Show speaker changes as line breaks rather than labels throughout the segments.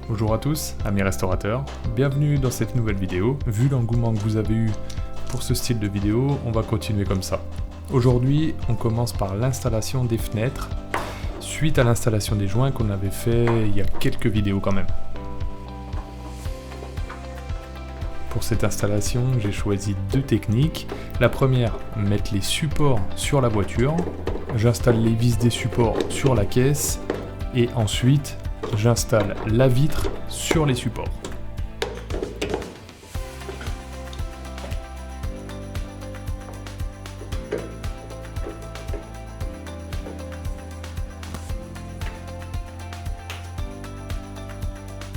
Bonjour à tous, amis restaurateurs, bienvenue dans cette nouvelle vidéo. Vu l'engouement que vous avez eu pour ce style de vidéo, on va continuer comme ça. Aujourd'hui, on commence par l'installation des fenêtres, suite à l'installation des joints qu'on avait fait il y a quelques vidéos quand même. Pour cette installation, j'ai choisi deux techniques. La première, mettre les supports sur la voiture. J'installe les vis des supports sur la caisse et ensuite j'installe la vitre sur les supports.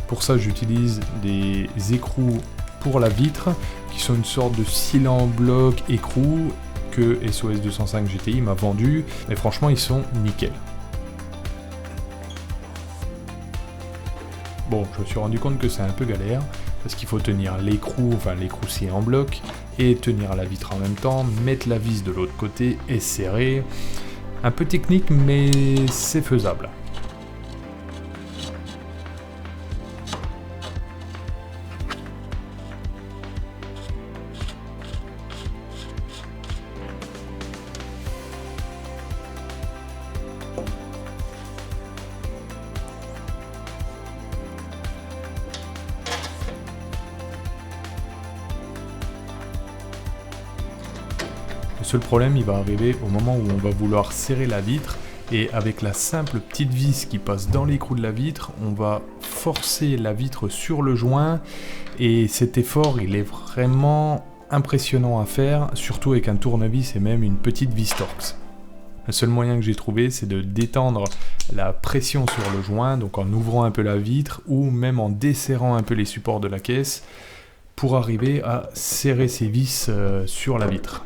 Pour ça, j'utilise des écrous pour la vitre qui sont une sorte de scie en bloc écrou que SOS 205 GTI m'a vendu, mais franchement ils sont nickel. Bon, je me suis rendu compte que c'est un peu galère parce qu'il faut tenir l'écrou, l'écrou scié en bloc et tenir la vitre en même temps, mettre la vis de l'autre côté et serrer. Un peu technique mais c'est faisable. Le seul problème, il va arriver au moment où on va vouloir serrer la vitre et avec la simple petite vis qui passe dans l'écrou de la vitre, on va forcer la vitre sur le joint et cet effort, il est vraiment impressionnant à faire, surtout avec un tournevis et même une petite vis Torx. Le seul moyen que j'ai trouvé, c'est de détendre la pression sur le joint, donc en ouvrant un peu la vitre ou même en desserrant un peu les supports de la caisse pour arriver à serrer ces vis sur la vitre.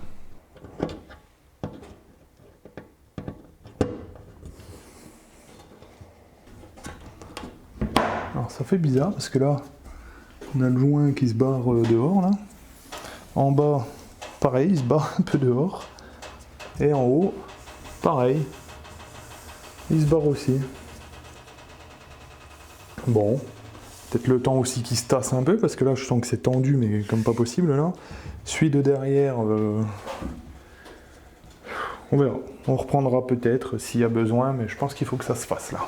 Alors ça fait bizarre parce que là, on a le joint qui se barre dehors là. En bas, pareil, il se barre un peu dehors. Et en haut, pareil, il se barre aussi. Bon, peut-être le temps aussi qu'il se tasse un peu parce que là je sens que c'est tendu mais comme pas possible là. Celui de derrière, on verra. On reprendra peut-être s'il y a besoin, mais je pense qu'il faut que ça se fasse là.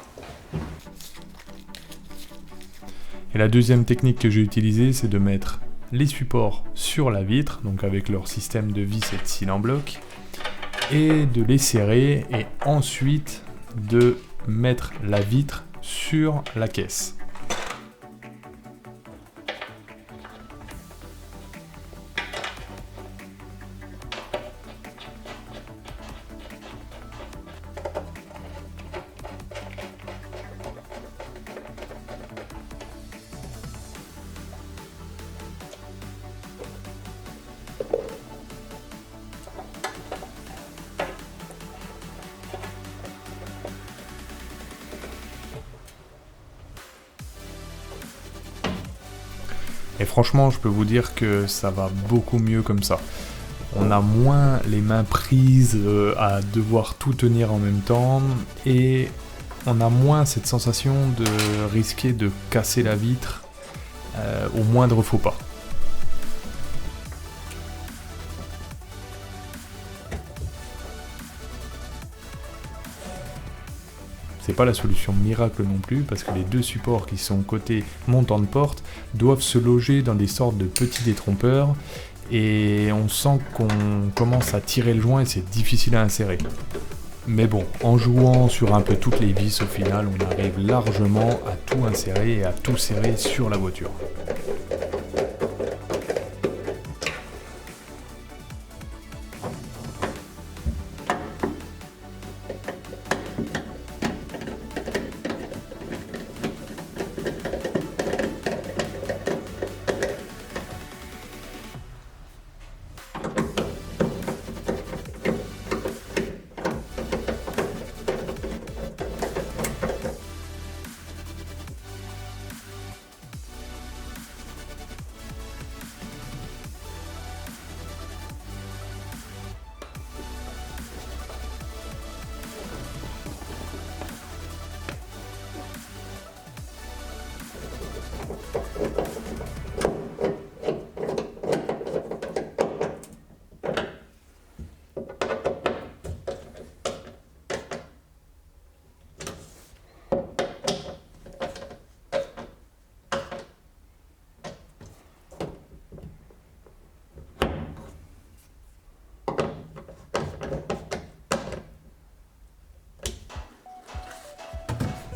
Et la deuxième technique que j'ai utilisée, c'est de mettre les supports sur la vitre, donc avec leur système de vis et de scie en bloc, et de les serrer, et ensuite de mettre la vitre sur la caisse. Et franchement, je peux vous dire que ça va beaucoup mieux comme ça. On a moins les mains prises à devoir tout tenir en même temps et on a moins cette sensation de risquer de casser la vitre au moindre faux pas. C'est pas la solution miracle non plus parce que les deux supports qui sont côté montant de porte doivent se loger dans des sortes de petits détrompeurs et on sent qu'on commence à tirer le joint et c'est difficile à insérer. Mais bon, en jouant sur un peu toutes les vis au final, on arrive largement à tout insérer et à tout serrer sur la voiture.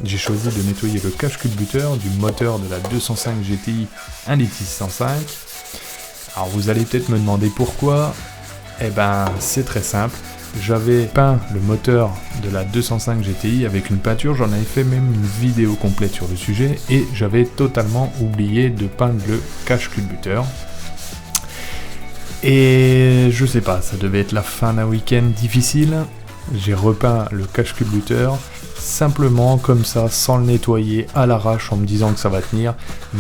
j'ai choisi de nettoyer le cache-culbuteur du moteur de la 205 GTI 1.605 litres. Alors vous allez peut-être me demander pourquoi. Eh ben c'est très simple. J'avais peint le moteur de la 205 GTI avec une peinture, j'en avais fait même une vidéo complète sur le sujet et j'avais totalement oublié de peindre le cache-culbuteur. Et je sais pas, ça devait être la fin d'un week-end difficile. J'ai repeint le cache-culbuteur simplement comme ça, sans le nettoyer à l'arrache en me disant que ça va tenir.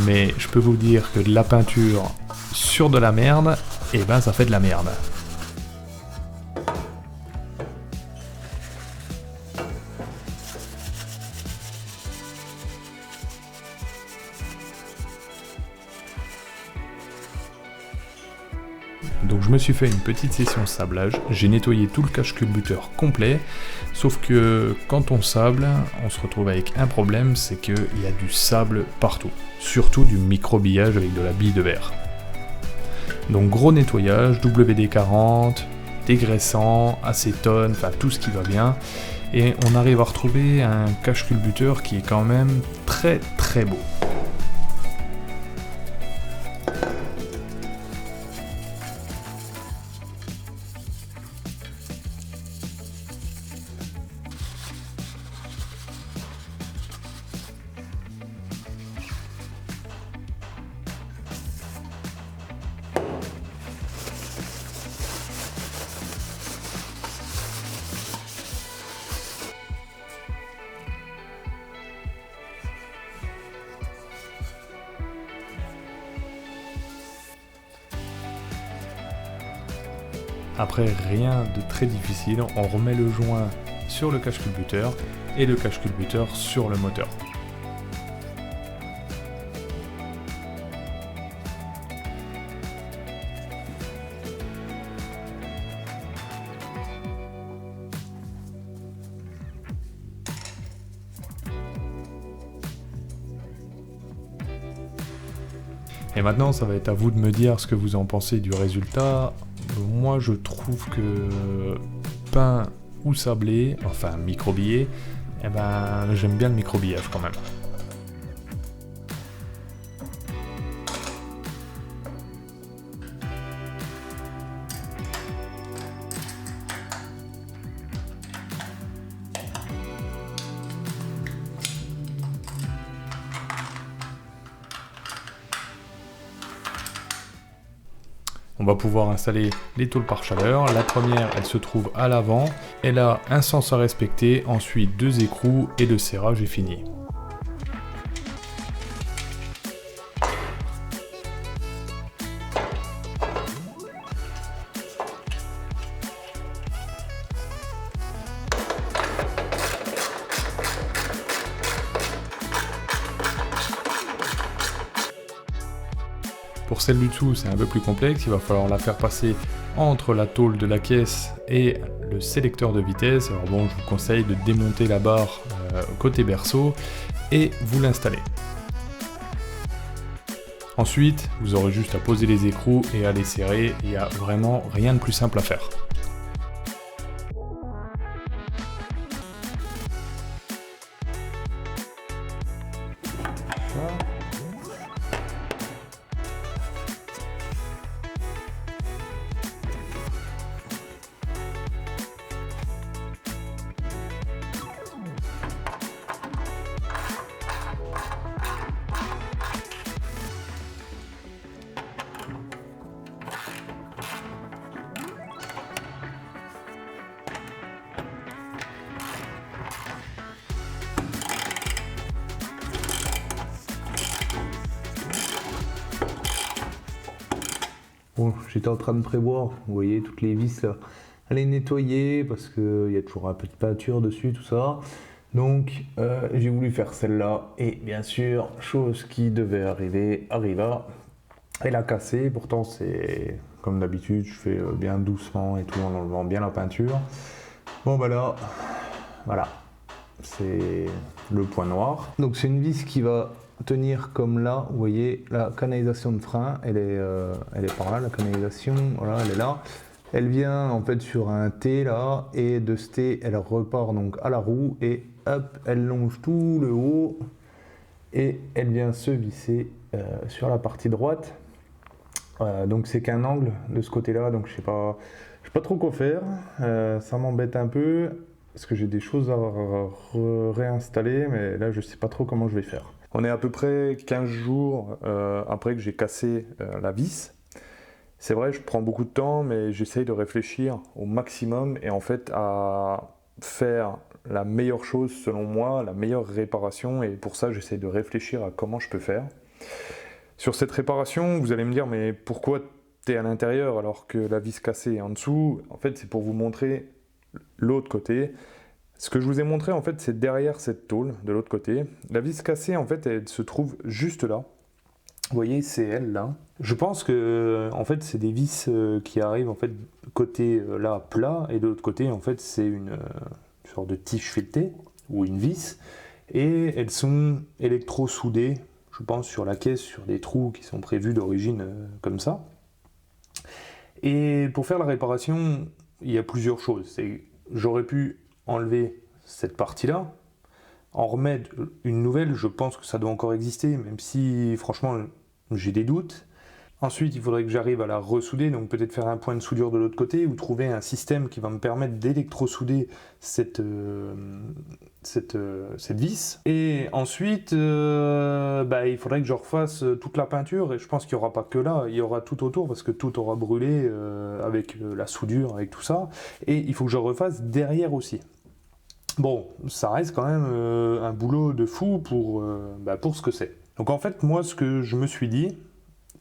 Mais je peux vous dire que de la peinture sur de la merde, et ben ça fait de la merde. Donc je me suis fait une petite session de sablage, j'ai nettoyé tout le cache-culbuteur complet, sauf que quand on sable, on se retrouve avec un problème, c'est qu'il y a du sable partout, surtout du microbillage avec de la bille de verre. Donc gros nettoyage, WD-40, dégraissant, acétone, enfin tout ce qui va bien, et on arrive à retrouver un cache-culbuteur qui est quand même très très beau. Après, rien de très difficile, on remet le joint sur le cache-culbuteur et le cache-culbuteur sur le moteur. Et maintenant, ça va être à vous de me dire ce que vous en pensez du résultat. Moi, je trouve que peint ou sablé, enfin microbillé, eh ben, j'aime bien le microbillage quand même. On va pouvoir installer les tôles par chaleur. La première, elle se trouve à l'avant. Elle a un sens à respecter, ensuite 2 écrous et le serrage est fini. Pour celle du dessous, c'est un peu plus complexe, il va falloir la faire passer entre la tôle de la caisse et le sélecteur de vitesse. Alors bon, je vous conseille de démonter la barre côté berceau et vous l'installez. Ensuite, vous aurez juste à poser les écrous et à les serrer, il n'y a vraiment rien de plus simple à faire.
Bon, j'étais en train de prévoir, vous voyez, toutes les vis là, à les nettoyer parce qu'il y a toujours un peu de peinture dessus, tout ça. Donc, j'ai voulu faire celle-là et bien sûr, chose qui devait arriver, arriva. Elle a cassé, pourtant c'est comme d'habitude, je fais bien doucement et tout en enlevant bien la peinture. Bon bah là, voilà, c'est le point noir. Donc c'est une vis qui va tenir comme là, vous voyez, la canalisation de frein, elle est par là, la canalisation, voilà, elle est là. Elle vient en fait sur un T là, et de ce T, elle repart donc à la roue et hop, elle longe tout le haut et elle vient se visser sur la partie droite. Donc c'est qu'un angle de ce côté-là, donc je sais pas trop quoi faire. Ça m'embête un peu parce que j'ai des choses à réinstaller, mais là je sais pas trop comment je vais faire. On est à peu près 15 jours après que j'ai cassé la vis. C'est vrai, je prends beaucoup de temps, mais j'essaye de réfléchir au maximum et en fait à faire la meilleure chose selon moi, la meilleure réparation, et pour ça j'essaye de réfléchir à comment je peux faire. Sur cette réparation, vous allez me dire, mais pourquoi tu es à l'intérieur alors que la vis cassée est en dessous? En fait, c'est pour vous montrer l'autre côté. Ce que je vous ai montré, en fait, c'est derrière cette tôle, de l'autre côté. La vis cassée, en fait, elle se trouve juste là. Vous voyez, c'est elle, là. Je pense que, en fait, c'est des vis qui arrivent, en fait, côté là, plat, et de l'autre côté, en fait, c'est une sorte de tige filetée, ou une vis, et elles sont électro-soudées, je pense, sur la caisse, sur des trous qui sont prévus d'origine comme ça. Et pour faire la réparation, il y a plusieurs choses. J'aurais pu enlever cette partie-là, en remettre une nouvelle, je pense que ça doit encore exister, même si franchement j'ai des doutes. Ensuite, il faudrait que j'arrive à la ressouder, donc peut-être faire un point de soudure de l'autre côté, ou trouver un système qui va me permettre d'électrosouder cette vis. Et ensuite, il faudrait que je refasse toute la peinture, et je pense qu'il n'y aura pas que là, il y aura tout autour, parce que tout aura brûlé avec la soudure, avec tout ça. Et il faut que je refasse derrière aussi. Bon, ça reste quand même un boulot de fou pour ce que c'est. Donc en fait, moi, ce que je me suis dit,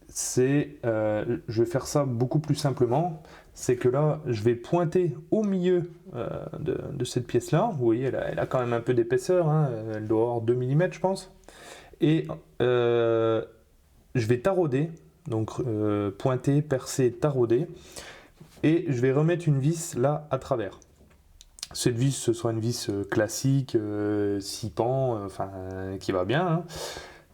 c'est, je vais faire ça beaucoup plus simplement, c'est que là, je vais pointer au milieu de cette pièce-là. Vous voyez, elle a quand même un peu d'épaisseur, hein, elle doit avoir 2 mm, je pense. Et je vais tarauder, donc pointer, percer, tarauder, et je vais remettre une vis là à travers. Cette vis, ce sera une vis classique, 6 pans, qui va bien. Hein.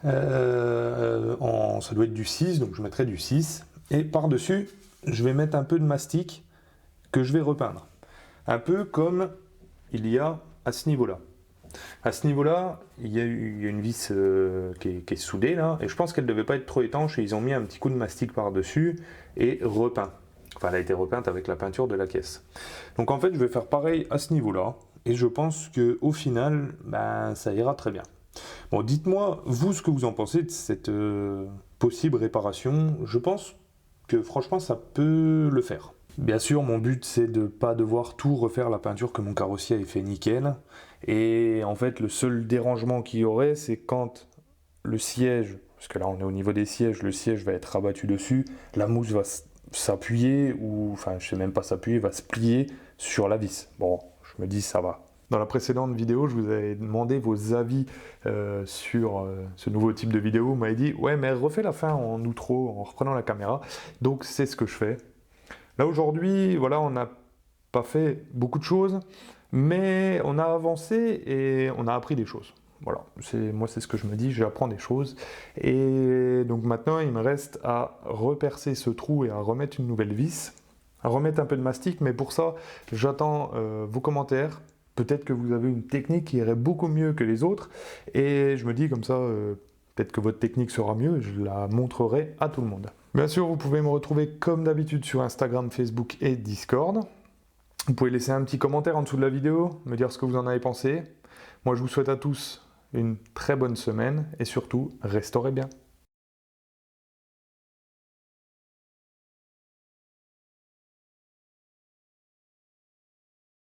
Ça doit être du 6, donc je mettrai du 6. Et par-dessus, je vais mettre un peu de mastic que je vais repeindre. Un peu comme il y a à ce niveau-là. À ce niveau-là, il y a une vis qui est soudée là, et je pense qu'elle ne devait pas être trop étanche, et ils ont mis un petit coup de mastic par-dessus et repeint. Enfin, elle a été repeinte avec la peinture de la caisse. Donc en fait, je vais faire pareil à ce niveau-là, et je pense qu'au final, ça ira très bien. Bon, dites-moi, vous, ce que vous en pensez de cette possible réparation. Je pense que franchement, ça peut le faire. Bien sûr, mon but, c'est de ne pas devoir tout refaire la peinture, que mon carrossier ait fait nickel. Et en fait, le seul dérangement qu'il y aurait, c'est quand le siège, parce que là, on est au niveau des sièges, le siège va être rabattu dessus, la mousse va s'appuyer, je sais même pas s'appuyer, va se plier sur la vis. Bon, je me dis, ça va. Dans la précédente vidéo, je vous avais demandé vos avis sur ce nouveau type de vidéo. Vous m'avez dit, ouais, mais refais la fin en outro, en reprenant la caméra. Donc, c'est ce que je fais. Là, aujourd'hui, voilà, on n'a pas fait beaucoup de choses, mais on a avancé et on a appris des choses. Voilà, moi, c'est ce que je me dis, j'apprends des choses. Et donc maintenant, il me reste à repercer ce trou et à remettre une nouvelle vis, à remettre un peu de mastic, mais pour ça, j'attends vos commentaires. Peut-être que vous avez une technique qui irait beaucoup mieux que les autres, et je me dis comme ça, peut-être que votre technique sera mieux, je la montrerai à tout le monde. Bien sûr, vous pouvez me retrouver comme d'habitude sur Instagram, Facebook et Discord. Vous pouvez laisser un petit commentaire en dessous de la vidéo, me dire ce que vous en avez pensé. Moi, je vous souhaite à tous une très bonne semaine, et surtout, restaurez bien.